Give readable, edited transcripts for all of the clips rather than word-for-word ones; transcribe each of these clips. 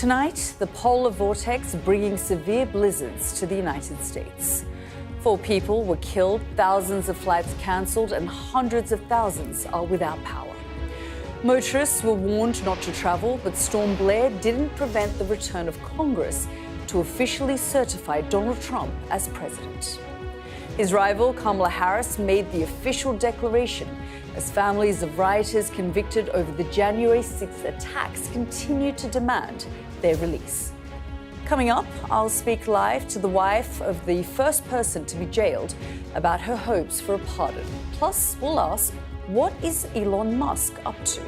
Tonight, the polar vortex bringing severe blizzards to the United States. 4 people were killed, thousands of flights cancelled, and hundreds of thousands are without power. Motorists were warned not to travel, but Storm Blair didn't prevent the return of Congress to officially certify Donald Trump as president. His rival, Kamala Harris, made the official declaration as families of rioters convicted over the January 6th attacks continue to demand their release. Coming up, I'll speak live to the wife of the first person to be jailed about her hopes for a pardon. Plus, we'll ask, what is Elon Musk up to?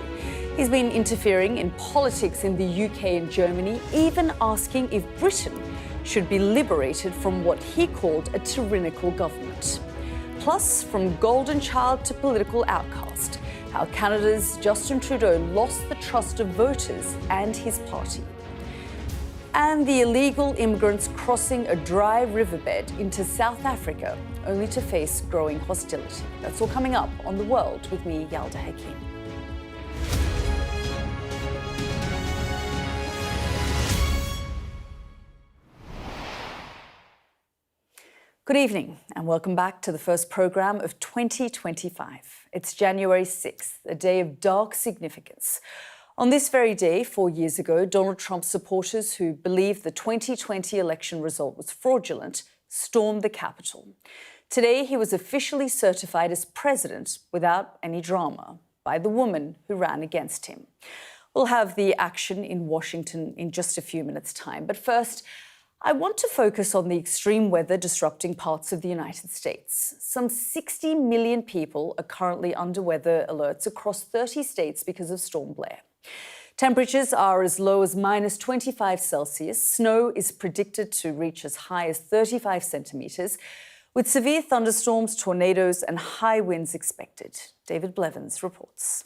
He's been interfering in politics in the UK and Germany, even asking if Britain should be liberated from what he called a tyrannical government. Plus, from golden child to political outcast, how Canada's Justin Trudeau lost the trust of voters and his party. And the illegal immigrants crossing a dry riverbed into South Africa, only to face growing hostility. That's all coming up on The World with me, Yalda Hakim. Good evening and welcome back to the first programme of 2025. It's January 6th, a day of dark significance. On this very day, 4 years ago, Donald Trump's supporters who believed the 2020 election result was fraudulent stormed the Capitol. Today, he was officially certified as president without any drama by the woman who ran against him. We'll have the action in Washington in just a few minutes' time. But first, I want to focus on the extreme weather disrupting parts of the United States. Some 60 million people are currently under weather alerts across 30 states because of Storm Blair. Temperatures are as low as minus 25 Celsius. Snow is predicted to reach as high as 35 centimetres, with severe thunderstorms, tornadoes and high winds expected. David Blevins reports.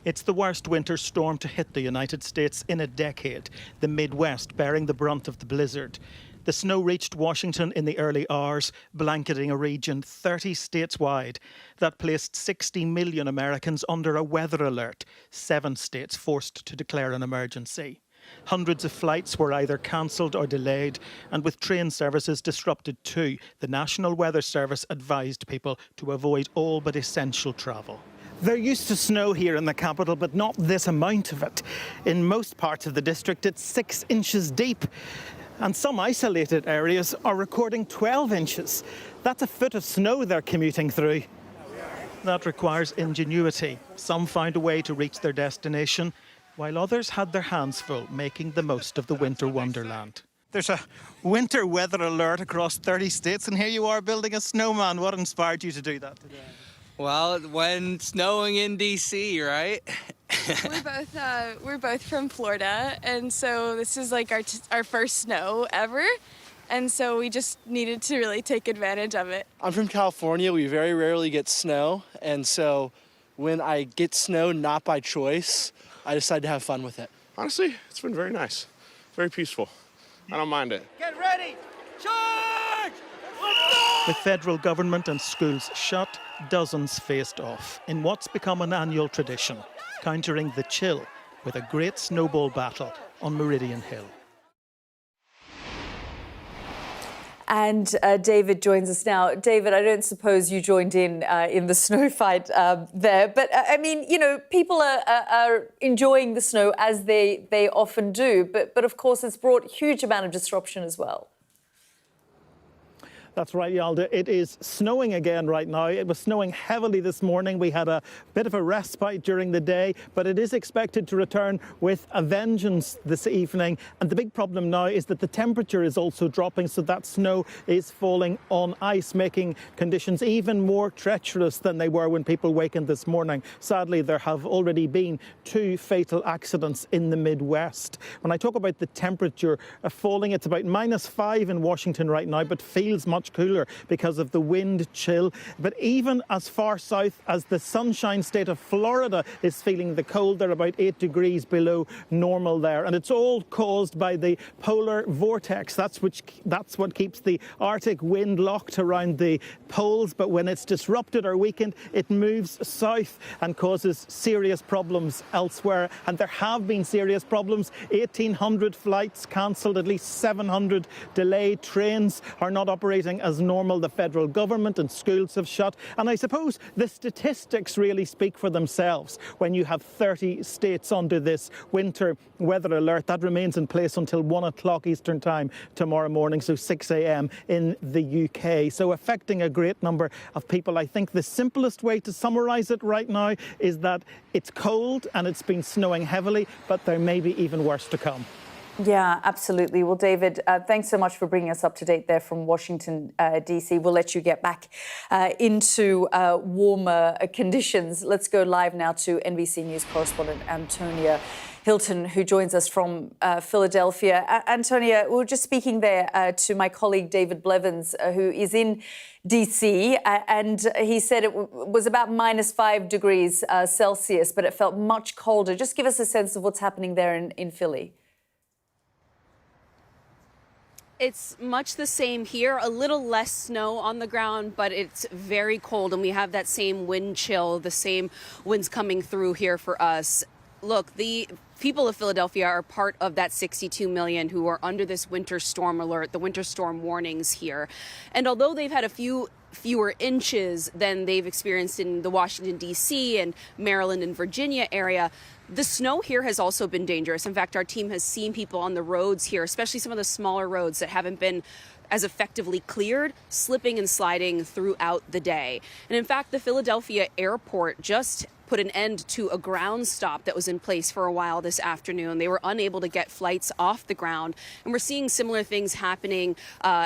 It's the worst winter storm to hit the United States in a decade, the Midwest bearing the brunt of the blizzard. The snow reached Washington in the early hours, blanketing a region 30 states wide. That placed 60 million Americans under a weather alert, 7 states forced to declare an emergency. Hundreds of flights were either cancelled or delayed, and with train services disrupted too, the National Weather Service advised people to avoid all but essential travel. They're used to snow here in the capital, but not this amount of it. In most parts of the district, it's 6 inches deep. And some isolated areas are recording 12 inches. That's a foot of snow they're commuting through. That requires ingenuity. Some found a way to reach their destination, while others had their hands full making the most of the winter wonderland. There's a winter weather alert across 30 states, and here you are building a snowman. What inspired you to do that today? Well, when snowing in DC, right? We're both from Florida, and so this is like our first snow ever, and so we just needed to really take advantage of it. I'm from California. We very rarely get snow, and so when I get snow, not by choice, I decide to have fun with it. Honestly, it's been very nice, very peaceful. I don't mind it. Get ready! Charge! With federal government and schools shut, dozens faced off in what's become an annual tradition, countering the chill with a great snowball battle on Meridian Hill. And David joins us now. David, I don't suppose you joined in the snow fight there, but I mean, you know, people are enjoying the snow as they often do, but of course it's brought huge amount of disruption as well. That's right, Yalda. It is snowing again right now. It was snowing heavily this morning. We had a bit of a respite during the day, but it is expected to return with a vengeance this evening. And the big problem now is that the temperature is also dropping, so that snow is falling on ice, making conditions even more treacherous than they were when people wakened this morning. Sadly, there have already been 2 fatal accidents in the Midwest. When I talk about the temperature falling, it's about -5 in Washington right now, but feels much much cooler because of the wind chill. But even as far south as the Sunshine State of Florida is feeling the cold. They're about 8 degrees below normal there. And it's all caused by the polar vortex. That's what keeps the Arctic wind locked around the poles. But when it's disrupted or weakened, it moves south and causes serious problems elsewhere. And there have been serious problems. 1,800 flights cancelled, at least 700 delayed. Trains are not operating as normal. The federal government and schools have shut. And I suppose the statistics really speak for themselves. When you have 30 states under this winter weather alert, that remains in place until 1 o'clock Eastern time tomorrow morning, so 6 a.m. in the UK. So affecting a great number of people. I think the simplest way to summarise it right now is that it's cold and it's been snowing heavily, but there may be even worse to come. Yeah, absolutely. Well, David, thanks so much for bringing us up to date there from Washington, D.C. We'll let you get back into warmer conditions. Let's go live now to NBC News correspondent Antonia Hilton, who joins us from Philadelphia. Antonia, we were just speaking there to my colleague David Blevins, who is in D.C., and he said it was about -5 degrees Celsius, but it felt much colder. Just give us a sense of what's happening there in Philly. It's much the same here, a little less snow on the ground, but it's very cold, and we have that same wind chill, the same winds coming through here for us. Look, the people of Philadelphia are part of that 62 million who are under this winter storm alert, the winter storm warnings here. And although they've had a fewer inches than they've experienced in the Washington, D.C. and Maryland and Virginia area, the snow here has also been dangerous. In fact, our team has seen people on the roads here, especially some of the smaller roads that haven't been as effectively cleared, slipping and sliding throughout the day. And in fact, the Philadelphia airport just put an end to a ground stop that was in place for a while this afternoon. They were unable to get flights off the ground. And we're seeing similar things happening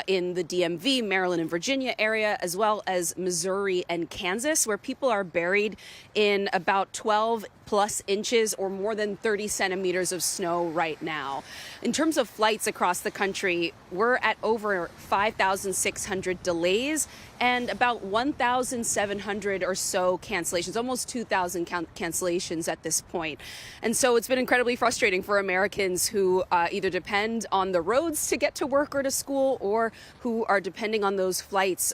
in the DMV, Maryland and Virginia area, as well as Missouri and Kansas, where people are buried in about 12 plus inches or more than 30 centimeters of snow right now. In terms of flights across the country, we're at over 5,600 delays and about 1,700 or so cancellations, almost 2,000 cancellations at this point. And so it's been incredibly frustrating for Americans who either depend on the roads to get to work or to school, or who are depending on those flights.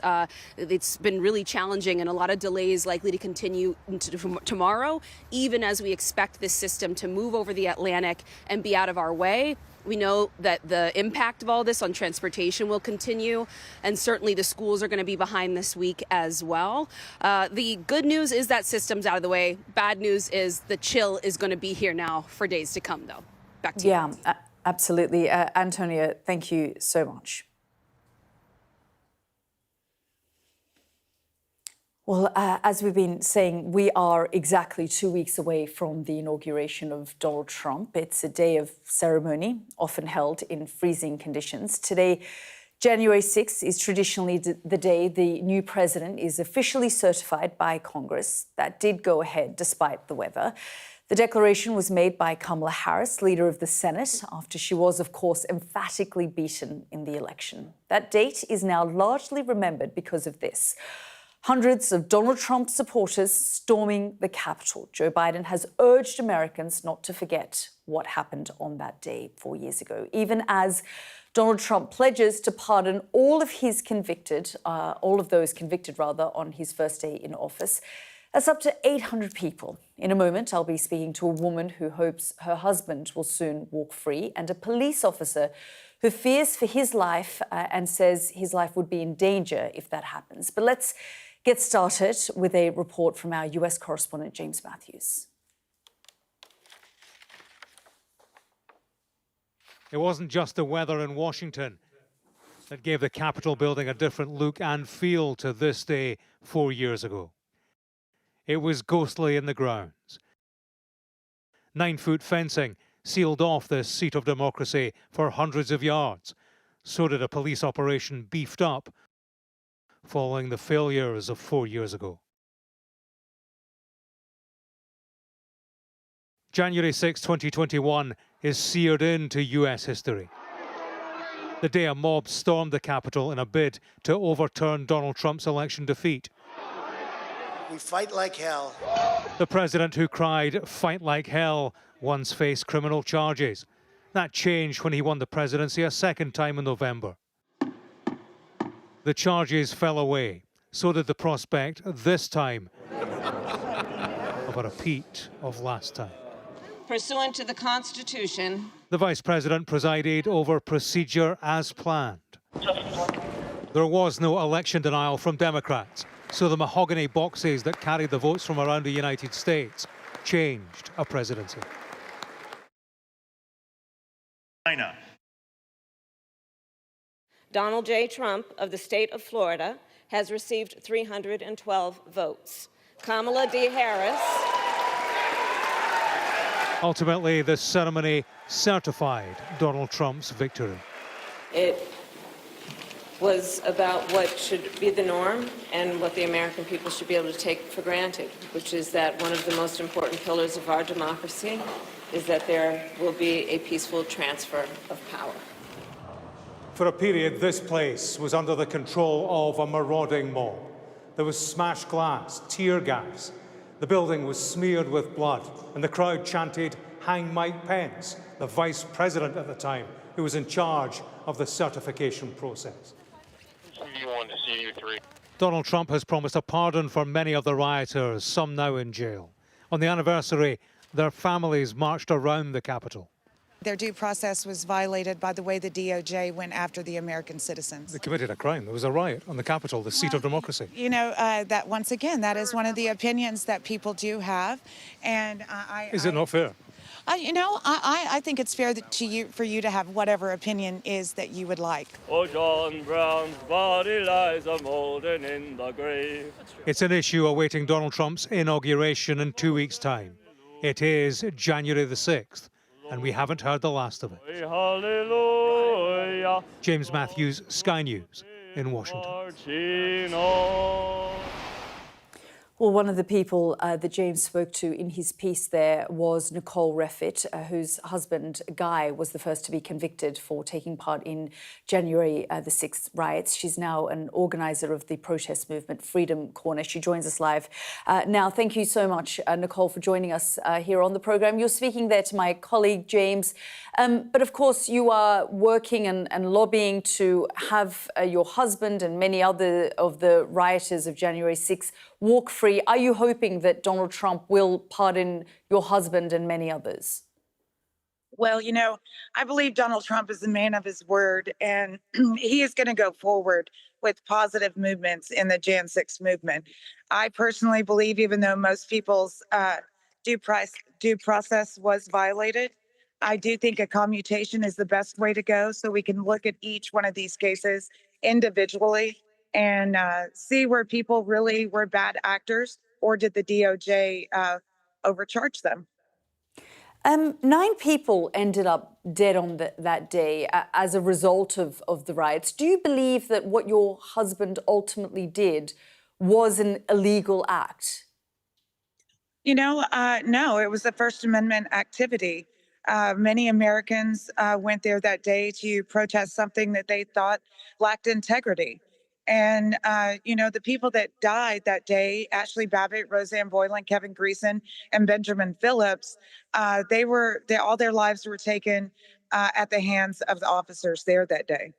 It's been really challenging, and a lot of delays likely to continue into tomorrow, even as we expect this system to move over the Atlantic and be out of our way. We know that the impact of all this on transportation will continue, and certainly the schools are going to be behind this week as well. The good news is that system's out of the way. Bad news is the chill is going to be here now for days to come, though. Back to you. Yeah, absolutely. Antonia, thank you so much. Well, as we've been saying, we are exactly 2 weeks away from the inauguration of Donald Trump. It's a day of ceremony, often held in freezing conditions. Today, January 6th, is traditionally the day the new president is officially certified by Congress. That did go ahead despite the weather. The declaration was made by Kamala Harris, leader of the Senate, after she was, of course, emphatically beaten in the election. That date is now largely remembered because of this. Hundreds of Donald Trump supporters storming the Capitol. Joe Biden has urged Americans not to forget what happened on that day 4 years ago, even as Donald Trump pledges to pardon all of those convicted on his first day in office. That's up to 800 people. In a moment, I'll be speaking to a woman who hopes her husband will soon walk free, and a police officer who fears for his life and says his life would be in danger if that happens. But let's get started with a report from our US correspondent, James Matthews. It wasn't just the weather in Washington that gave the Capitol building a different look and feel to this day 4 years ago. It was ghostly in the grounds. 9-foot fencing sealed off this seat of democracy for hundreds of yards. So did a police operation beefed up following the failures of 4 years ago. January 6, 2021 is seared into US history. the day a mob stormed the Capitol in a bid to overturn Donald Trump's election defeat. We fight like hell. The president who cried, "Fight like hell," once faced criminal charges. That changed when he won the presidency a second time in November. The charges fell away. So did the prospect, this time, of a repeat of last time. Pursuant to the Constitution, The vice president presided over procedure as planned. There was no election denial from Democrats, so the mahogany boxes that carried the votes from around the United States changed a presidency. China. Donald J. Trump of the state of Florida has received 312 votes. Kamala D. Harris. Ultimately, the ceremony certified Donald Trump's victory. It was about what should be the norm and what the American people should be able to take for granted, which is that one of the most important pillars of our democracy is that there will be a peaceful transfer of power. For a period, this place was under the control of a marauding mob. There was smashed glass, tear gas. The building was smeared with blood, and the crowd chanted, "Hang Mike Pence," the vice president at the time, who was in charge of the certification process. Donald Trump has promised a pardon for many of the rioters, some now in jail. On the anniversary, their families marched around the Capitol. Their due process was violated by the way the DOJ went after the American citizens. They committed a crime. There was a riot on the Capitol, the seat of democracy. You know, that once again, that is one of the opinions that people do have. And Is it not fair? You know, I think it's fair for you to have whatever opinion is that you would like. Oh, John Brown's body lies a moldering in the grave. It's an issue awaiting Donald Trump's inauguration in 2 weeks' time. It is January the 6th. And we haven't heard the last of it. Hallelujah. James Matthews, Sky News in Washington. Well, one of the people that James spoke to in his piece there was Nicole Reffitt, whose husband, Guy, was the first to be convicted for taking part in January the 6th riots. She's now an organiser of the protest movement Freedom Corner. She joins us live now. Thank you so much, Nicole, for joining us here on the programme. You're speaking there to my colleague, James. But of course, you are working and lobbying to have your husband and many other of the rioters of January 6th walk free. Are you hoping that Donald Trump will pardon your husband and many others? Well, you know, I believe Donald Trump is a man of his word, and he is going to go forward with positive movements in the Jan 6 movement. I personally believe, even though most people's due process was violated, I do think a commutation is the best way to go, so we can look at each one of these cases individually and see where people really were bad actors, or did the DOJ overcharge them. 9 people ended up dead on that day as a result of the riots. Do you believe that what your husband ultimately did was an illegal act? You know, no, it was a First Amendment activity. Many Americans went there that day to protest something that they thought lacked integrity. And, you know, the people that died that day, Ashley Babbitt, Roseanne Boylan, Kevin Greason, and Benjamin Phillips, all their lives were taken at the hands of the officers there that day.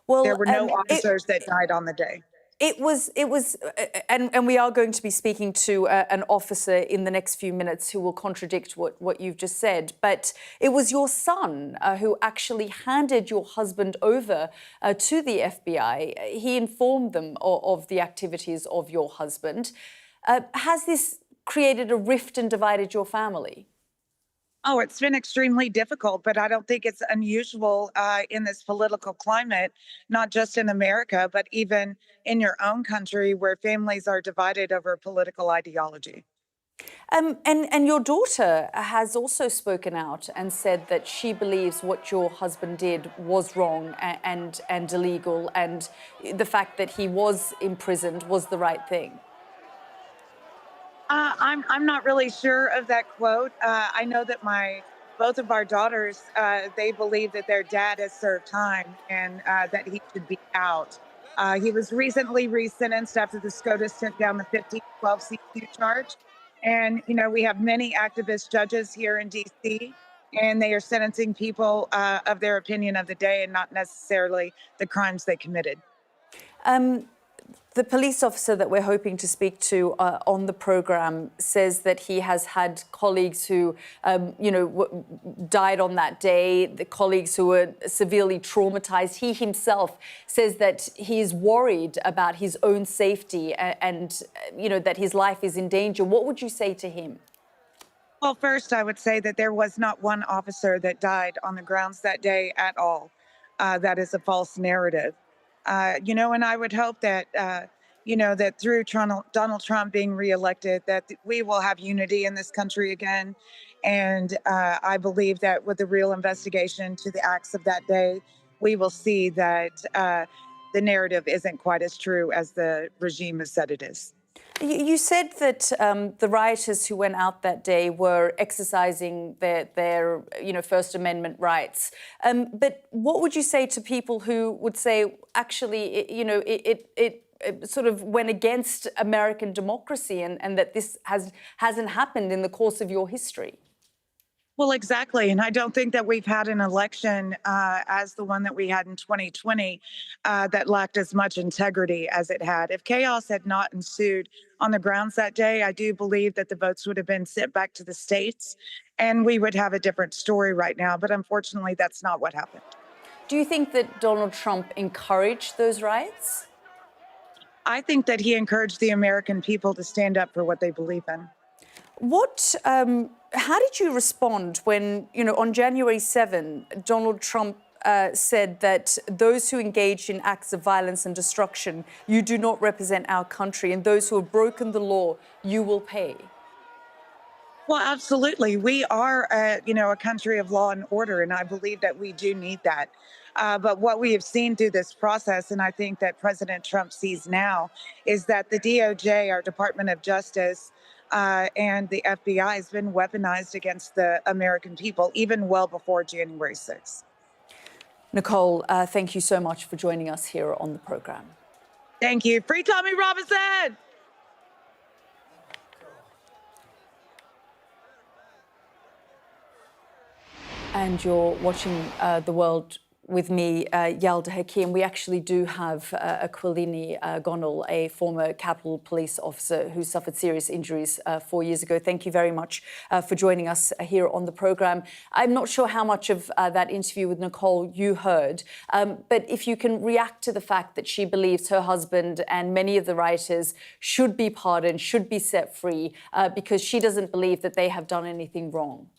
Well, there were no officers that died on the day. It was, and we are going to be speaking to an officer in the next few minutes who will contradict what you've just said. But it was your son who actually handed your husband over to the FBI. He informed them of the activities of your husband. Has this created a rift and divided your family? Oh, it's been extremely difficult, but I don't think it's unusual in this political climate, not just in America, but even in your own country, where families are divided over political ideology. And your daughter has also spoken out and said that she believes what your husband did was wrong and illegal, and the fact that he was imprisoned was the right thing. I'm not really sure of that quote. I know that my both of our daughters, they believe that their dad has served time and that he should be out. He was recently resentenced after the SCOTUS took down the 1512C2 charge. And, you know, we have many activist judges here in DC, and they are sentencing people of their opinion of the day and not necessarily the crimes they committed. The police officer that we're hoping to speak to on the program says that he has had colleagues who, died on that day, the colleagues who were severely traumatized. He himself says that he is worried about his own safety and that his life is in danger. What would you say to him? Well, first, I would say that there was not one officer that died on the grounds that day at all. That is a false narrative. And I would hope that, that through Donald Trump being reelected, that we will have unity in this country again. And I believe that with the real investigation to the acts of that day, we will see that the narrative isn't quite as true as the regime has said it is. You said that the rioters who went out that day were exercising their First Amendment rights. But what would you say to people who would say, actually, it sort of went against American democracy and that this hasn't happened in the course of your history? Well, exactly. And I don't think that we've had an election as the one that we had in 2020 that lacked as much integrity as it had. If chaos had not ensued on the grounds that day, I do believe that the votes would have been sent back to the states and we would have a different story right now. But unfortunately, that's not what happened. Do you think that Donald Trump encouraged those riots? I think that he encouraged the American people to stand up for what they believe in. How did you respond when, on January 7, Donald Trump said that those who engaged in acts of violence and destruction, you do not represent our country, and those who have broken the law, you will pay? Well, absolutely. We are, a country of law and order, and I believe that we do need that. But what we have seen through this process, and I think that President Trump sees now, is that the DOJ, our Department of Justice, and the FBI has been weaponized against the American people, even well before January 6th. Nicole, thank you so much for joining us here on the program. Thank you. Free Tommy Robinson! And you're watching The World with me, Yalda Hakim. We actually do have Aquilini Gonal, a former Capitol Police officer who suffered serious injuries 4 years ago. Thank you very much for joining us here on the program. I'm not sure how much of that interview with Nicole you heard, but if you can react to the fact that she believes her husband and many of the rioters should be pardoned, should be set free, because she doesn't believe that they have done anything wrong.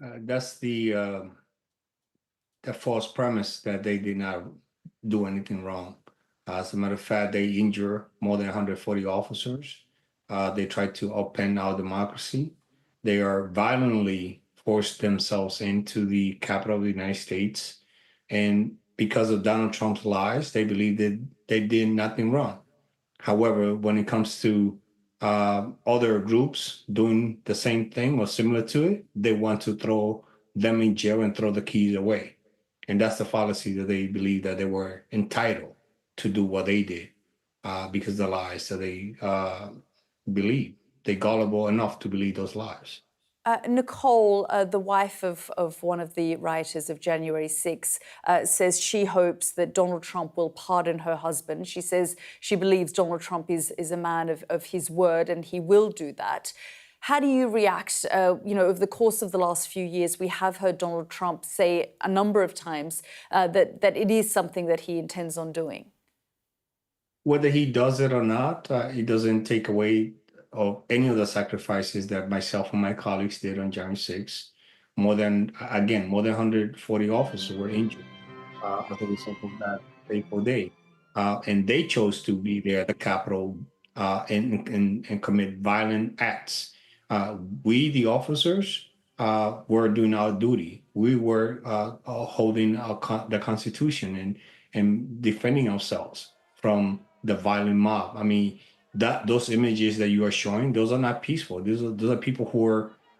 That's the false premise that they did not do anything wrong. As a matter of fact, they injure more than 140 officers. They tried to upend our democracy. They are violently forced themselves into the capital of the United States. And because of Donald Trump's lies, they believe that they did nothing wrong. However, when it comes to other groups doing the same thing or similar to it, they want to throw them in jail and throw the keys away. And that's the fallacy that they believe that they were entitled to do what they did because of the lies that they believe. They're gullible enough to believe those lies. Nicole, the wife of one of the rioters of January 6, says she hopes that Donald Trump will pardon her husband. She says she believes Donald Trump is a man of his word and he will do that. How do you react? Over the course of the last few years, we have heard Donald Trump say a number of times that it is something that he intends on doing. Whether he does it or not, it doesn't take away of any of the sacrifices that myself and my colleagues did on January 6th. More than 140 officers were injured as a result of that fateful day. And they chose to be there at the Capitol and commit violent acts. We, the officers, were doing our duty. We were holding the Constitution and defending ourselves from the violent mob. I mean, those images that you are showing, those are not peaceful. Those are people who are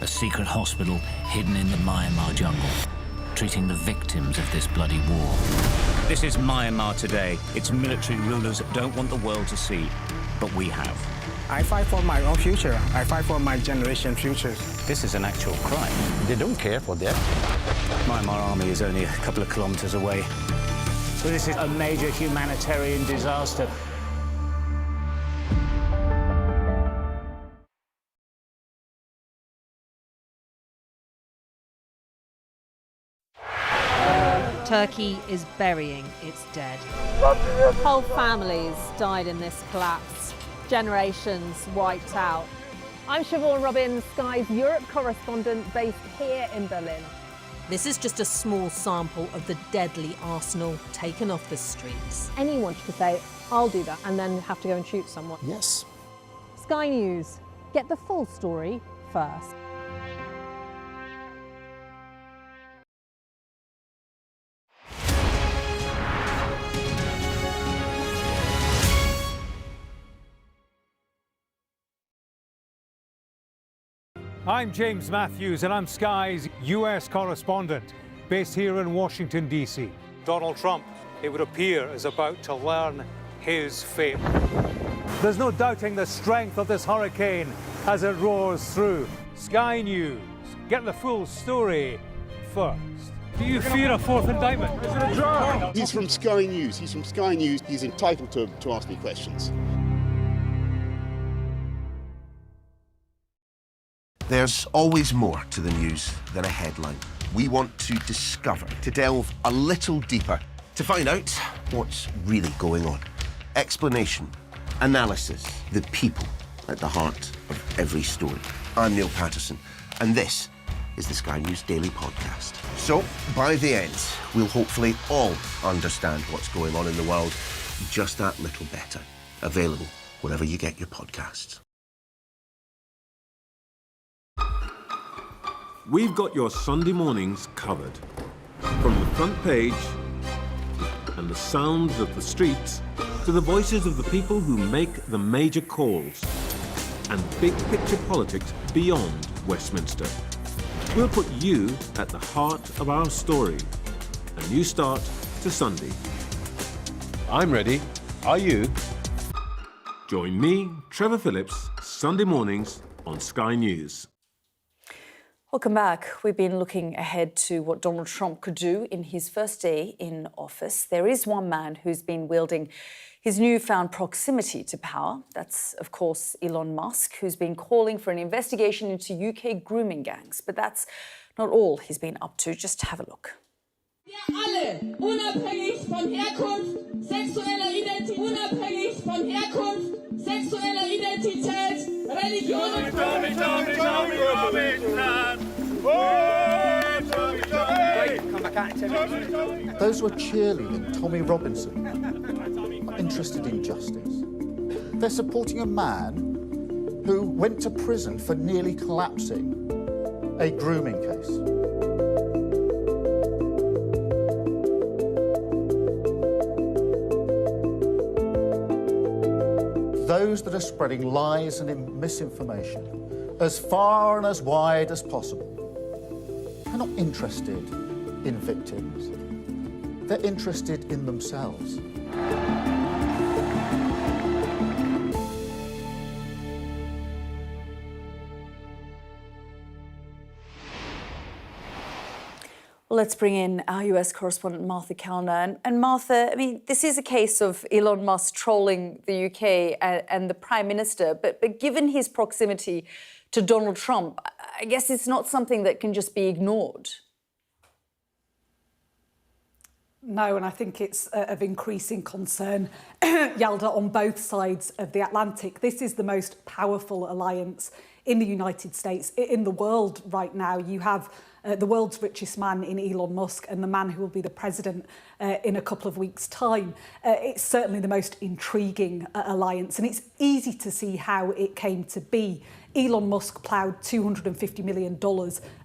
a secret hospital hidden in the Myanmar jungle, treating the victims of this bloody war. This is Myanmar today. Its military rulers don't want the world to see, but we have. I fight for my own future. I fight for my generation's futures. This is an actual crime. They don't care for that. Myanmar army is only a couple of kilometers away. So this is a major humanitarian disaster. Turkey is burying its dead. Whole families died in this collapse. Generations wiped out. I'm Siobhan Robbins, Sky's Europe correspondent based here in Berlin. This is just a small sample of the deadly arsenal taken off the streets. Anyone should say, I'll do that, and then have to go and shoot someone. Yes. Sky News, get the full story first. I'm James Matthews, and I'm Sky's US correspondent, based here in Washington, D.C. Donald Trump, it would appear, is about to learn his fate. There's no doubting the strength of this hurricane as it roars through. Sky News, get the full story first. Do you fear a fourth indictment? He's from Sky News. He's from Sky News. He's entitled to ask me questions. There's always more to the news than a headline. We want to discover, to delve a little deeper, to find out what's really going on. Explanation, analysis, the people at the heart of every story. I'm Neil Patterson, and this is the Sky News Daily Podcast. So, by the end, we'll hopefully all understand what's going on in the world just that little better. Available wherever you get your podcasts. We've got your Sunday mornings covered. From the front page and the sounds of the streets to the voices of the people who make the major calls and big picture politics beyond Westminster. We'll put you at the heart of our story. A new start to Sunday. I'm ready. Are you? Join me, Trevor Phillips, Sunday mornings on Sky News. Welcome back. We've been looking ahead to what Donald Trump could do in his first day in office. There is one man who's been wielding his newfound proximity to power. That's, of course, Elon Musk, who's been calling for an investigation into UK grooming gangs. But that's not all he's been up to. Just have a look. Unabhängig von Herkunft, sexueller Identität, Religion. Those who are cheerleading Tommy Robinson are interested in justice. They're supporting a man who went to prison for nearly collapsing a grooming case. Those that are spreading lies and misinformation as far and as wide as possible are not interested in victims. They're interested in themselves. Well, let's bring in our US correspondent, Martha Kellner. And Martha, I mean, this is a case of Elon Musk trolling the UK and the Prime Minister, but given his proximity to Donald Trump, I guess it's not something that can just be ignored. No, and I think it's of increasing concern, Yalda, on both sides of the Atlantic. This is the most powerful alliance in the United States, in the world right now. You have the world's richest man in Elon Musk and the man who will be the president in a couple of weeks' time. It's certainly the most intriguing alliance, and it's easy to see how it came to be. Elon Musk ploughed $250 million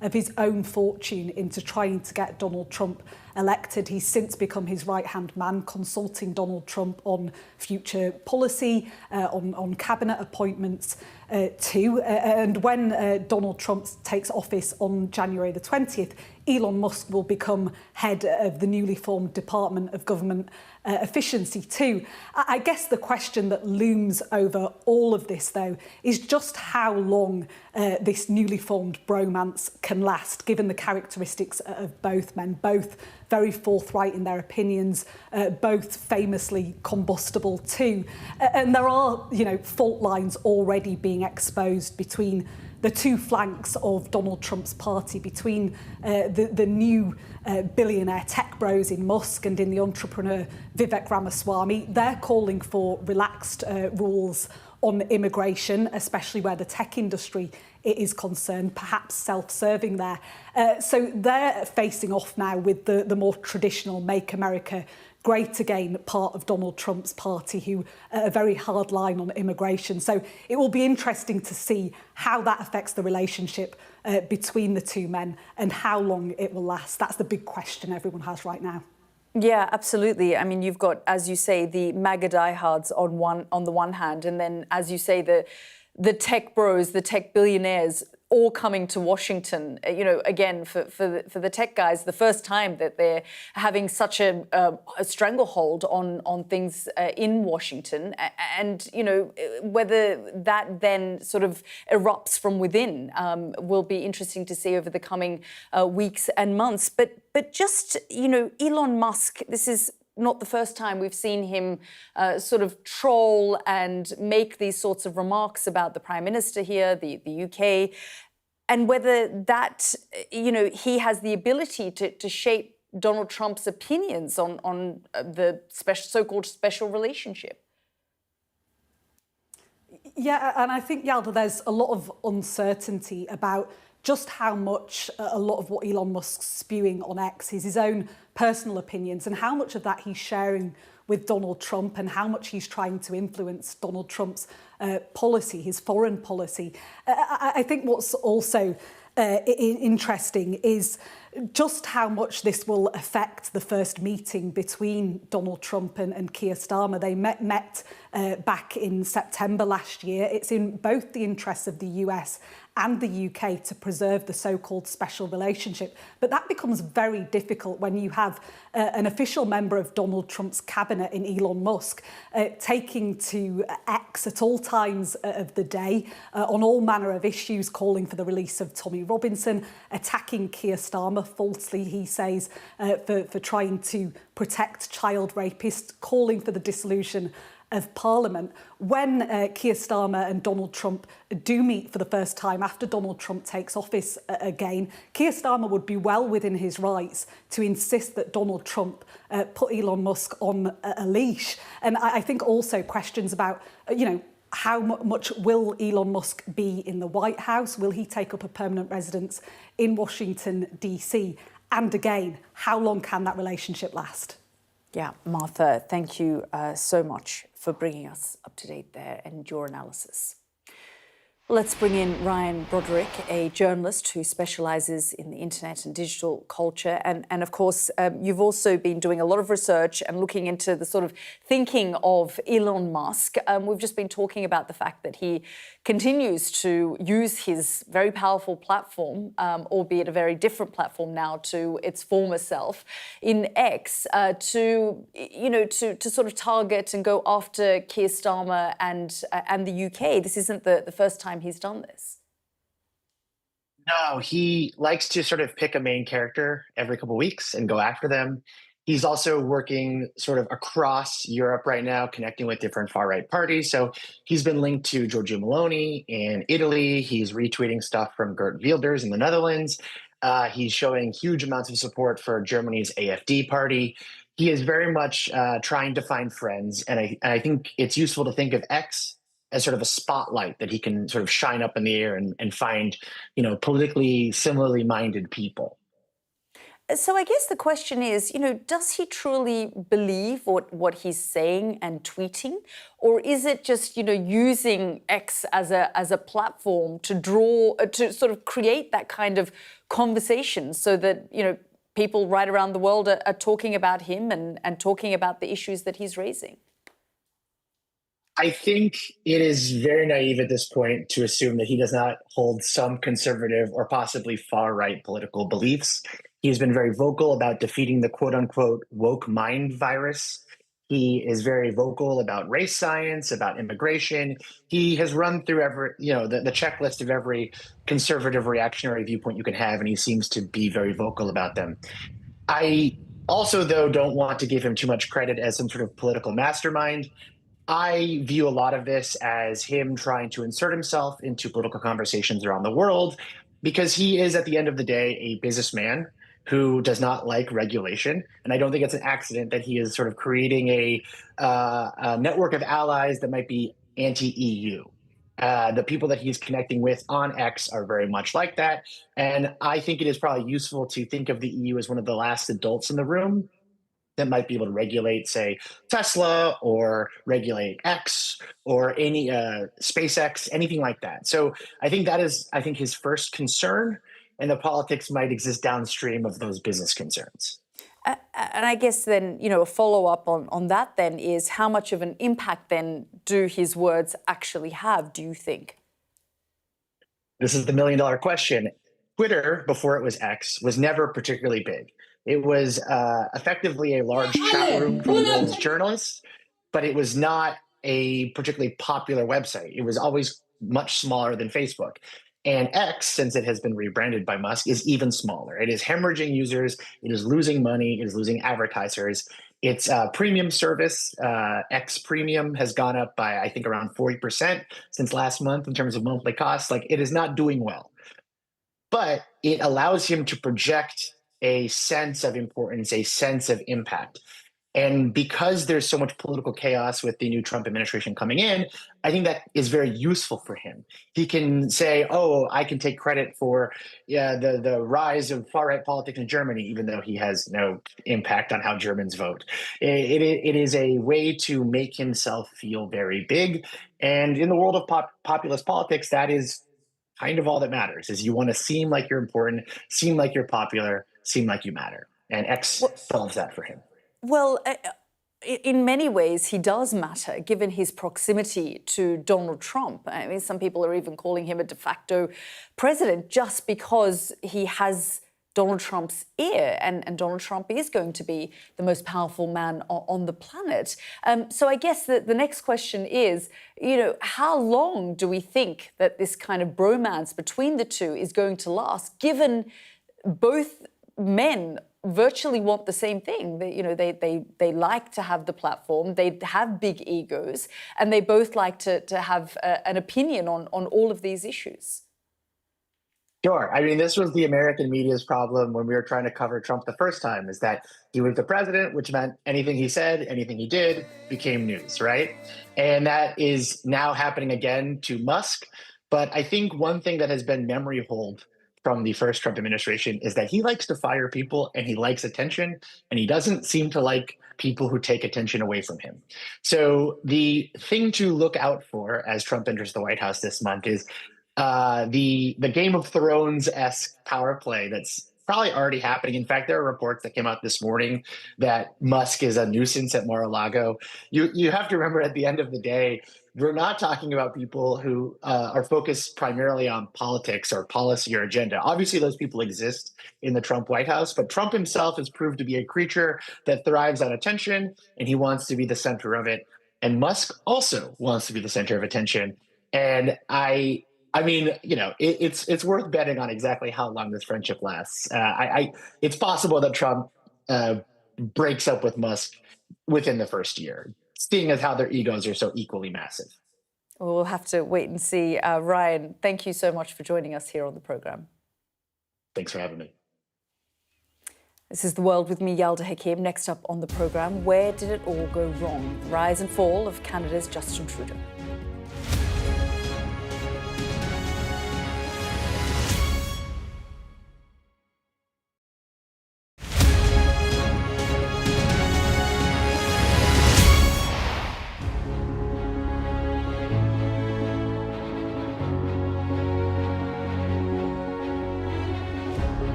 of his own fortune into trying to get Donald Trump elected. He's since become his right-hand man, consulting Donald Trump on future policy, on cabinet appointments too. And when Donald Trump takes office on January the 20th, Elon Musk will become head of the newly formed Department of Government Efficiency too. I guess the question that looms over all of this, though, is just how long this newly formed bromance can last, given the characteristics of both men, both very forthright in their opinions, both famously combustible too. And there are, fault lines already being exposed between the two flanks of Donald Trump's party, between the new billionaire tech bros in Musk and in the entrepreneur Vivek Ramaswamy. They're calling for relaxed rules on immigration, especially where the tech industry is concerned, perhaps self-serving there. So they're facing off now with the more traditional Make America Great Again part of Donald Trump's party, who are a very hard line on immigration. So it will be interesting to see how that affects the relationship between the two men and how long it will last. That's the big question everyone has right now. Yeah, absolutely. I mean, you've got, as you say, the MAGA diehards on the one hand, and then, as you say, the tech bros, the tech billionaires, all coming to Washington. Again, for the tech guys, the first time that they're having such a stranglehold on things in Washington, and whether that then sort of erupts from within will be interesting to see over the coming weeks and months. But just Elon Musk, this is not the first time we've seen him sort of troll and make these sorts of remarks about the Prime Minister here, the UK, and whether that, he has the ability to shape Donald Trump's opinions on the so-called special relationship. Yeah, and I think, Yalda, there's a lot of uncertainty about just how much a lot of what Elon Musk's spewing on X is his own personal opinions, and how much of that he's sharing with Donald Trump, and how much he's trying to influence Donald Trump's policy, his foreign policy. I think what's also interesting is just how much this will affect the first meeting between Donald Trump and Keir Starmer. They met back in September last year. It's in both the interests of the US and the UK to preserve the so-called special relationship. But that becomes very difficult when you have an official member of Donald Trump's cabinet in Elon Musk taking to X at all times of the day on all manner of issues, calling for the release of Tommy Robinson, attacking Keir Starmer falsely, he says, for trying to protect child rapists, calling for the dissolution of Parliament. When Keir Starmer and Donald Trump do meet for the first time after Donald Trump takes office again, Keir Starmer would be well within his rights to insist that Donald Trump put Elon Musk on a leash. And I think also questions about, how much will Elon Musk be in the White House? Will he take up a permanent residence in Washington, D.C.? And again, how long can that relationship last? Yeah, Martha, thank you so much for bringing us up to date there and your analysis. Let's bring in Ryan Broderick, a journalist who specialises in the internet and digital culture. And of course, you've also been doing a lot of research and looking into the sort of thinking of Elon Musk. We've just been talking about the fact that he continues to use his very powerful platform, albeit a very different platform now to its former self, in X, to sort of target and go after Keir Starmer and the UK. This isn't the first time he's done this. No, he likes to sort of pick a main character every couple of weeks and go after them. He's also working sort of across Europe right now, connecting with different far-right parties. So he's been linked to Giorgia Meloni in Italy. He's retweeting stuff from Geert Wilders in the Netherlands. He's showing huge amounts of support for Germany's AfD party. He is very much trying to find friends. And I think it's useful to think of X as sort of a spotlight that he can sort of shine up in the air and find, politically similarly minded people. So I guess the question is, does he truly believe what he's saying and tweeting, or is it just, using X as a platform to sort of create that kind of conversation so that, people right around the world are talking about him and talking about the issues that he's raising? I think it is very naive at this point to assume that he does not hold some conservative or possibly far-right political beliefs. He's been very vocal about defeating the quote-unquote woke mind virus. He is very vocal about race science, about immigration. He has run through the checklist of every conservative reactionary viewpoint you can have, and he seems to be very vocal about them. I also, though, don't want to give him too much credit as some sort of political mastermind. I view a lot of this as him trying to insert himself into political conversations around the world, because he is, at the end of the day, a businessman who does not like regulation. And I don't think it's an accident that he is sort of creating a network of allies that might be anti-EU. The people that he's connecting with on X are very much like that. And I think it is probably useful to think of the EU as one of the last adults in the room that might be able to regulate, say, Tesla, or regulate X, or any SpaceX, anything like that. So I think that is, his first concern, and the politics might exist downstream of those business concerns. And I guess then, a follow-up on that then is, how much of an impact then do his words actually have, do you think? This is the million-dollar question. Twitter, before it was X, was never particularly big. It was effectively a large chat room for the world's journalists, but it was not a particularly popular website. It was always much smaller than Facebook. And X, since it has been rebranded by Musk, is even smaller. It is hemorrhaging users. It is losing money. It is losing advertisers. Its premium service, X Premium, has gone up by, I think, around 40% since last month in terms of monthly costs. Like, it is not doing well. But it allows him to project a sense of importance, a sense of impact. And because there's so much political chaos with the new Trump administration coming in, I think that is very useful for him. He can say, oh, I can take credit for the rise of far-right politics in Germany, even though he has no impact on how Germans vote. It is a way to make himself feel very big. And in the world of populist politics, that is kind of all that matters, is you want to seem like you're important, seem like you're popular, seem like you matter. And X solves that for him. Well, in many ways, he does matter, given his proximity to Donald Trump. I mean, some people are even calling him a de facto president just because he has Donald Trump's ear, and Donald Trump is going to be the most powerful man on the planet. So I guess the next question is, how long do we think that this kind of bromance between the two is going to last, given both men virtually want the same thing? They like to have the platform, they have big egos, and they both like to have an opinion on all of these issues. Sure. I mean, this was the American media's problem when we were trying to cover Trump the first time, is that he was the president, which meant anything he said, anything he did became news, right? And that is now happening again to Musk. But I think one thing that has been memory hold from the first Trump administration is that he likes to fire people and he likes attention, and he doesn't seem to like people who take attention away from him. So the thing to look out for as Trump enters the White House this month is the Game of Thrones-esque power play that's probably already happening. In fact, there are reports that came out this morning that Musk is a nuisance at Mar-a-Lago. You have to remember, at the end of the day, we're not talking about people who are focused primarily on politics or policy or agenda. Obviously, those people exist in the Trump White House, but Trump himself has proved to be a creature that thrives on attention, and he wants to be the center of it. And Musk also wants to be the center of attention. And I mean, it's worth betting on exactly how long this friendship lasts. It's possible that Trump breaks up with Musk within the first year, seeing as how their egos are so equally massive. Well, we'll have to wait and see. Ryan, thank you so much for joining us here on the programme. Thanks for having me. This is The World with me, Yalda Hakim. Next up on the programme, where did it all go wrong? The rise and fall of Canada's Justin Trudeau.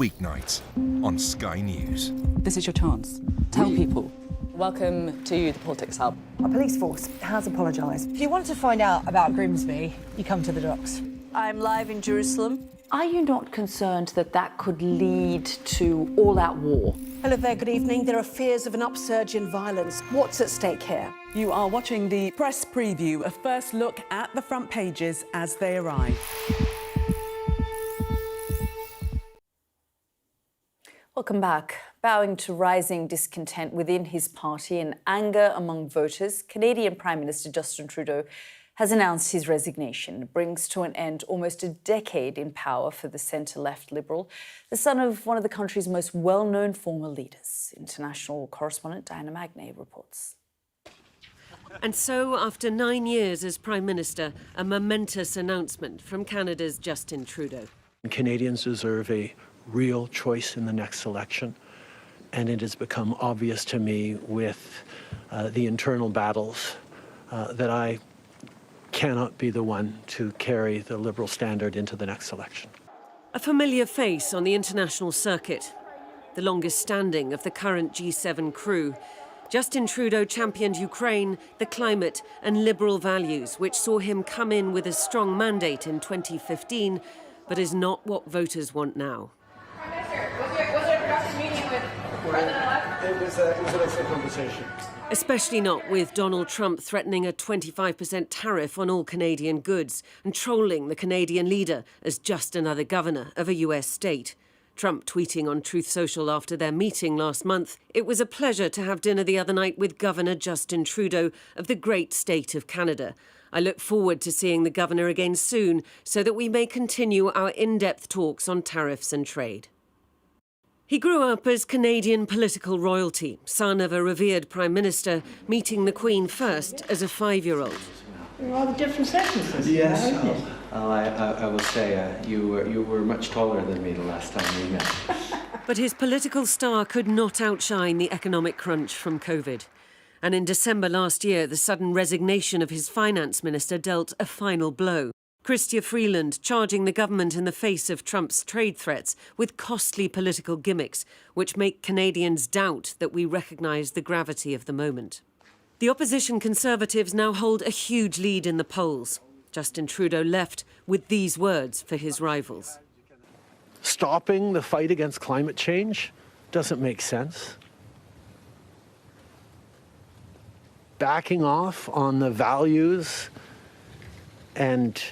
weeknights on Sky News. This is your chance. Tell people. Welcome to the Politics Hub. Our police force has apologised. If you want to find out about Grimsby, you come to the docks. I'm live in Jerusalem. Are you not concerned that that could lead to all-out war? Hello there, good evening. There are fears of an upsurge in violence. What's at stake here? You are watching the press preview, a first look at the front pages as they arrive. Welcome back. Bowing to rising discontent within his party and anger among voters, Canadian Prime Minister Justin Trudeau has announced his resignation. It brings to an end almost a decade in power for the centre-left Liberal, the son of one of the country's most well-known former leaders. International correspondent Diana Magnay reports. And so, after 9 years as Prime Minister, a momentous announcement from Canada's Justin Trudeau. Canadians deserve a real choice in the next election, and it has become obvious to me with the internal battles that I cannot be the one to carry the Liberal standard into the next election. A familiar face on the international circuit, the longest standing of the current G7 crew. Justin Trudeau championed Ukraine, the climate and liberal values, which saw him come in with a strong mandate in 2015, but is not what voters want now. Prime Minister, was it a productive meeting with President-elect? It was an excellent conversation. Especially not with Donald Trump threatening a 25% tariff on all Canadian goods and trolling the Canadian leader as just another governor of a US state. Trump tweeting on Truth Social after their meeting last month, "It was a pleasure to have dinner the other night with Governor Justin Trudeau of the great state of Canada. I look forward to seeing the governor again soon so that we may continue our in-depth talks on tariffs and trade." He grew up as Canadian political royalty, son of a revered Prime Minister, meeting the Queen first as a 5-year-old. Rather different sentences. Yes, I will say you were much taller than me the last time we met. But his political star could not outshine the economic crunch from COVID. And in December last year, the sudden resignation of his finance minister dealt a final blow. Chrystia Freeland charging the government in the face of Trump's trade threats with costly political gimmicks, which make Canadians doubt that we recognise the gravity of the moment. The opposition Conservatives now hold a huge lead in the polls. Justin Trudeau left with these words for his rivals. Stopping the fight against climate change doesn't make sense. Backing off on the values and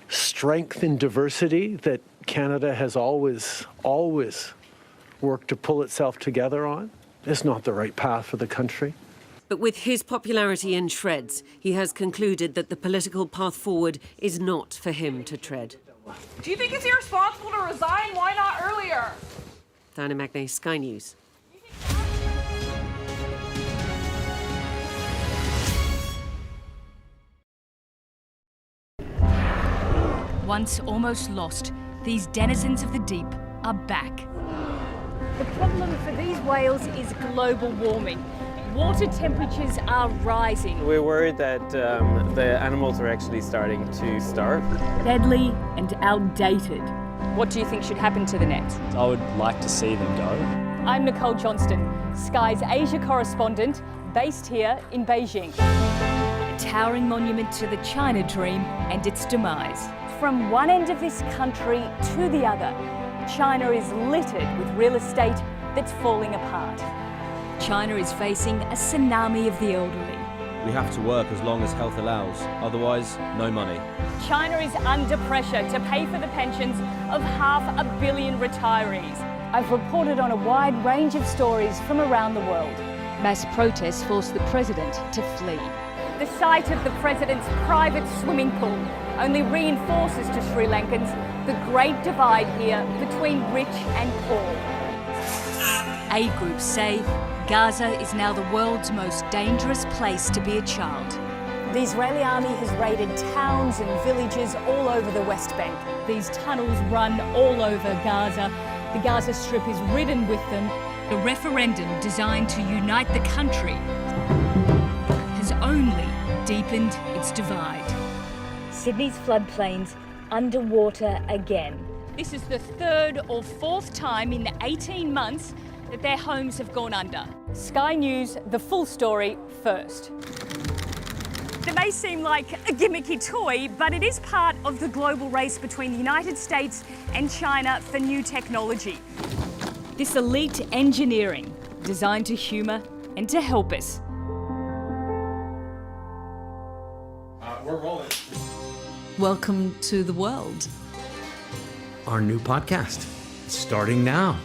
strength in diversity that Canada has always worked to pull itself together on is not the right path for the country. But with his popularity in shreds, he has concluded that the political path forward is not for him to tread. Do you think it's irresponsible to resign? Why not earlier? Diana Magnay, Sky News. Once almost lost, these denizens of the deep are back. The problem for these whales is global warming. Water temperatures are rising. We're worried that the animals are actually starting to starve. Deadly and outdated. What do you think should happen to the net? I would like to see them go. I'm Nicole Johnston, Sky's Asia correspondent, based here in Beijing. A towering monument to the China dream and its demise. From one end of this country to the other, China is littered with real estate that's falling apart. China is facing a tsunami of the elderly. We have to work as long as health allows, otherwise, no money. China is under pressure to pay for the pensions of 500 million retirees. I've reported on a wide range of stories from around the world. Mass protests forced the president to flee. The sight of the president's private swimming pool only reinforces to Sri Lankans the great divide here between rich and poor. Aid groups say Gaza is now the world's most dangerous place to be a child. The Israeli army has raided towns and villages all over the West Bank. These tunnels run all over Gaza. The Gaza Strip is ridden with them. The referendum designed to unite the country has only deepened its divide. Sydney's floodplains underwater again. This is the third or fourth time in the 18 months that their homes have gone under. Sky News, the full story first. It may seem like a gimmicky toy, but it is part of the global race between the United States and China for new technology. This elite engineering designed to humour and to help us. We're rolling. Welcome to the world. Our new podcast, starting now.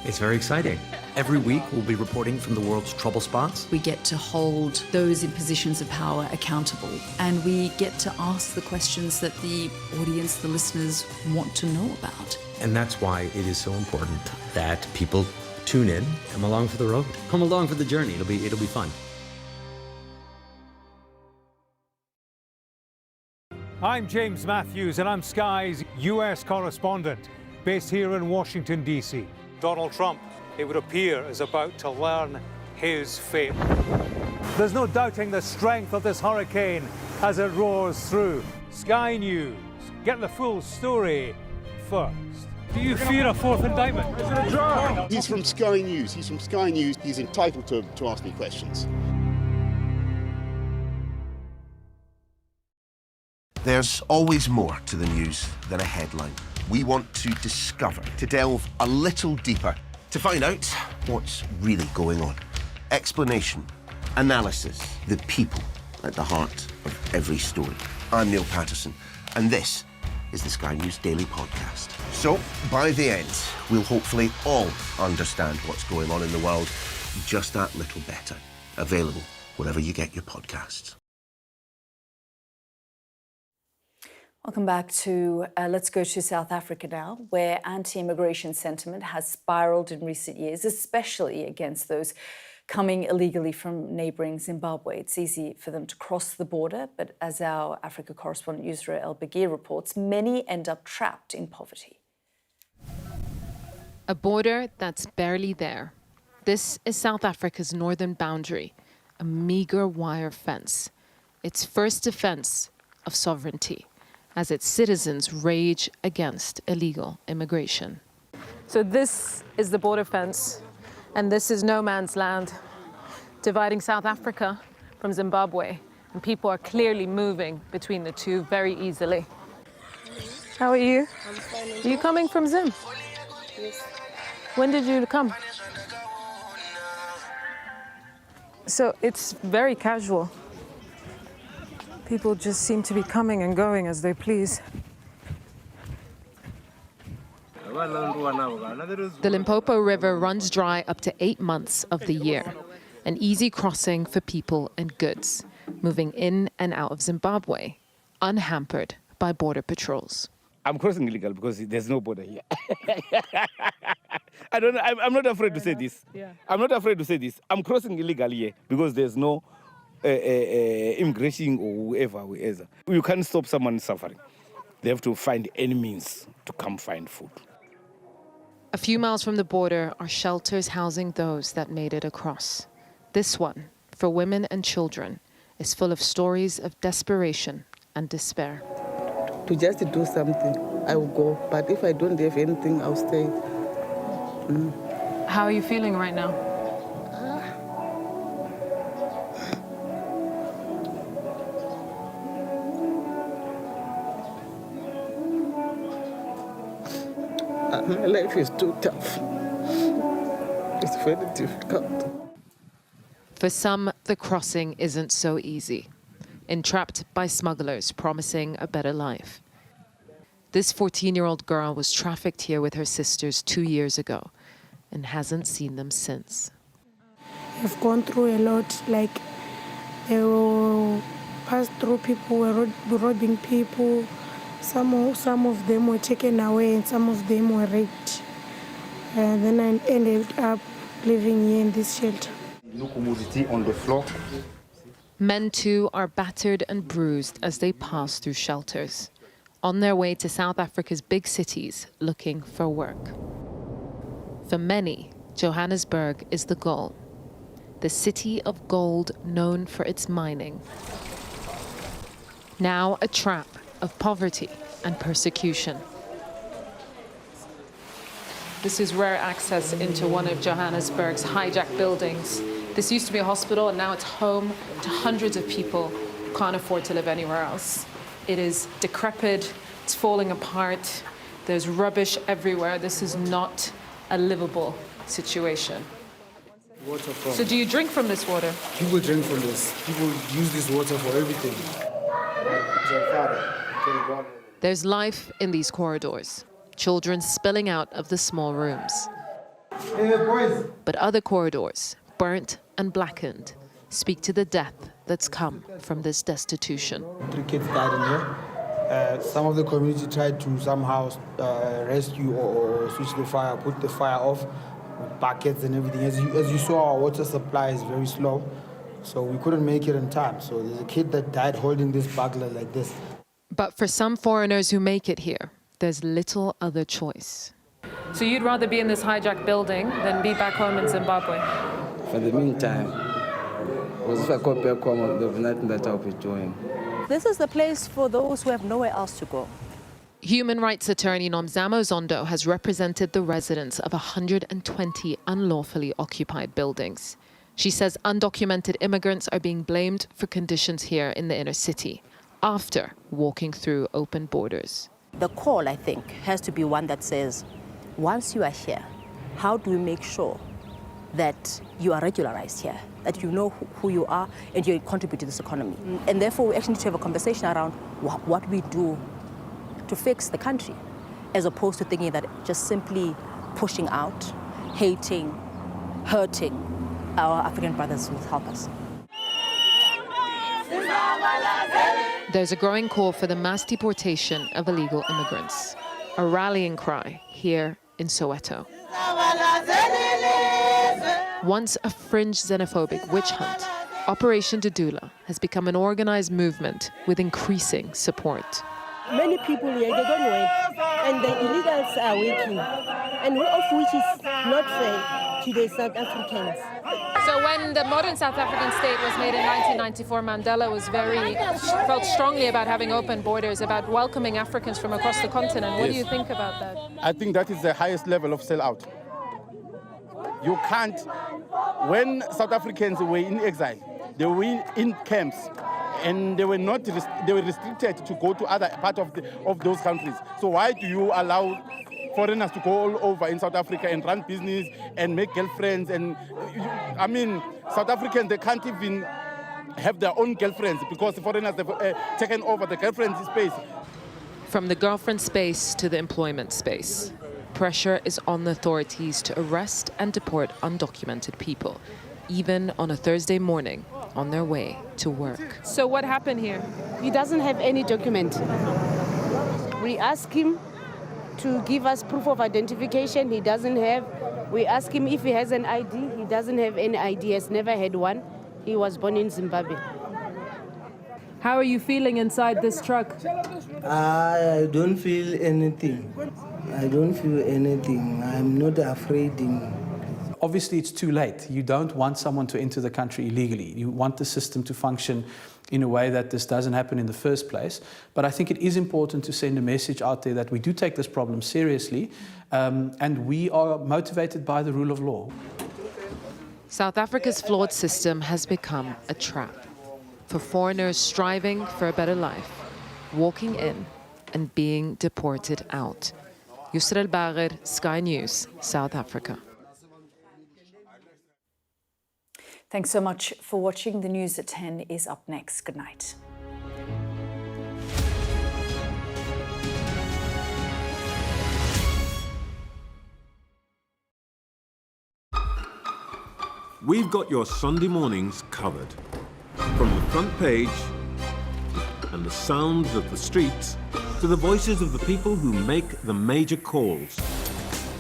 It's very exciting. Every week, we'll be reporting from the world's trouble spots. We get to hold those in positions of power accountable, and we get to ask the questions that the audience, the listeners, want to know about. And that's why it is so important that people tune in, come along for the road, come along for the journey. It'll be fun. I'm James Matthews, and I'm Sky's US correspondent, based here in Washington, D.C. Donald Trump, it would appear, is about to learn his fate. There's no doubting the strength of this hurricane as it roars through. Sky News, get the full story first. Do you fear a fourth indictment? Is it a draw? He's from Sky News. He's from Sky News. He's entitled to ask me questions. There's always more to the news than a headline. We want to discover, to delve a little deeper, to find out what's really going on. Explanation, analysis, the people at the heart of every story. I'm Neil Patterson, and this is the Sky News Daily Podcast. So, by the end, we'll hopefully all understand what's going on in the world just that little better. Available wherever you get your podcasts. Welcome back to, let's go to South Africa now, where anti-immigration sentiment has spiralled in recent years, especially against those coming illegally from neighbouring Zimbabwe. It's easy for them to cross the border, but as our Africa correspondent Yusra El-Bagir reports, many end up trapped in poverty. A border that's barely there. This is South Africa's northern boundary, a meagre wire fence. Its first defence of sovereignty, as its citizens rage against illegal immigration. So this is the border fence, and this is no man's land, dividing South Africa from Zimbabwe. And people are clearly moving between the two very easily. How are you? I'm fine. Are you coming from Zim? Yes. When did you come? So it's very casual. People just seem to be coming and going as they please. The Limpopo River runs dry up to 8 months of the year. An easy crossing for people and goods, moving in and out of Zimbabwe, unhampered by border patrols. I'm crossing illegal because there's no border here. I'm not afraid to say this. Yeah. I'm not afraid to say this. I'm crossing illegal here because there's no immigration or whoever. You can't stop someone suffering. They have to find any means to come find food. A few miles from the border are shelters housing those that made it across. This one, for women and children, is full of stories of desperation and despair. To just do something, I will go. But if I don't have anything, I'll stay. How are you feeling right now? My life is too tough. It's very difficult. For some, the crossing isn't so easy. Entrapped by smugglers promising a better life. This 14-year-old girl was trafficked here with her sisters 2 years ago and hasn't seen them since. I've gone through a lot, like they will pass through people, were robbing people. Some of them were taken away and some of them were raped. And then I ended up living here in this shelter. On the floor. Men too are battered and bruised as they pass through shelters, on their way to South Africa's big cities looking for work. For many, Johannesburg is the goal. The city of gold known for its mining. Now a trap of poverty and persecution. This is rare access into one of Johannesburg's hijacked buildings. This used to be a hospital, and now it's home to hundreds of people who can't afford to live anywhere else. It is decrepit, it's falling apart, there's rubbish everywhere. This is not a livable situation. So do you drink from this water? People drink from this. People use this water for everything. There's life in these corridors, children spilling out of the small rooms. But other corridors, burnt and blackened, speak to the death that's come from this destitution. 3 kids died in here. Some of the community tried to somehow rescue or switch the fire, put the fire off with buckets and everything. As you saw, our water supply is very slow, so we couldn't make it in time. So there's a kid that died holding this buckler like this. But for some foreigners who make it here, there's little other choice. So you'd rather be in this hijacked building than be back home in Zimbabwe? For the meantime, because if I go back home, there's nothing that I'll be doing. This is the place for those who have nowhere else to go. Human rights attorney Nomzamo Zondo has represented the residents of 120 unlawfully occupied buildings. She says undocumented immigrants are being blamed for conditions here in the inner city after walking through open borders. The call, I think, has to be one that says, once you are here, how do we make sure that you are regularized here, that you know who you are and you contribute to this economy? And therefore, we actually need to have a conversation around what we do to fix the country, as opposed to thinking that just simply pushing out, hating, hurting our African brothers will help us. There's a growing call for the mass deportation of illegal immigrants, a rallying cry here in Soweto. Once a fringe xenophobic witch hunt, Operation Dudula has become an organized movement with increasing support. Many people here, they don't work, and the illegals are working, and of which is not fair to the South Africans. So when the modern South African state was made in 1994, Mandela felt strongly about having open borders, about welcoming Africans from across the continent. What do you think about that? I think that is the highest level of sellout. You can't, when South Africans were in exile, they were in camps, and they were restricted to go to other part of those countries. So why do you allow foreigners to go all over in South Africa and run business and make girlfriends? And I mean, South Africans, they can't even have their own girlfriends because the foreigners have taken over the girlfriend space. From the girlfriend space to the employment space, pressure is on the authorities to arrest and deport undocumented people, even on a Thursday morning on their way to work. So what happened here? He doesn't have any document. We ask him to give us proof of identification. He doesn't have. We ask him if he has an ID. He doesn't have any ID. He has never had one. He was born in Zimbabwe. How are you feeling inside this truck? I don't feel anything. I don't feel anything. I'm not afraid. Obviously, it's too late. You don't want someone to enter the country illegally. You want the system to function in a way that this doesn't happen in the first place. But I think it is important to send a message out there that we do take this problem seriously, and we are motivated by the rule of law. South Africa's flawed system has become a trap for foreigners striving for a better life, walking in and being deported out. Yusrel Bagher, Sky News, South Africa. Thanks so much for watching. The news at 10 is up next. Good night. We've got your Sunday mornings covered. From the front page and the sounds of the streets to the voices of the people who make the major calls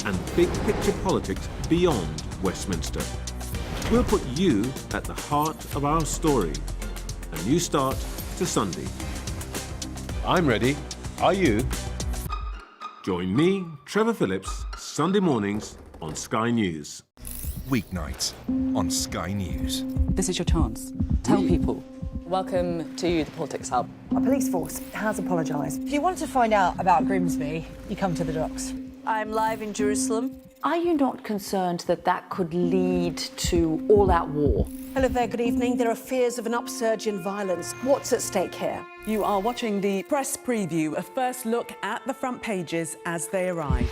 and big picture politics beyond Westminster. We'll put you at the heart of our story. A new start to Sunday. I'm ready. Are you? Join me, Trevor Phillips, Sunday mornings on Sky News. Weeknights on Sky News. This is your chance. Tell people. Welcome to the Politics Hub. Our police force has apologised. If you want to find out about Grimsby, you come to the docks. I'm live in Jerusalem. Are you not concerned that that could lead to all-out war? Hello there, good evening. There are fears of an upsurge in violence. What's at stake here? You are watching the press preview, a first look at the front pages as they arrive.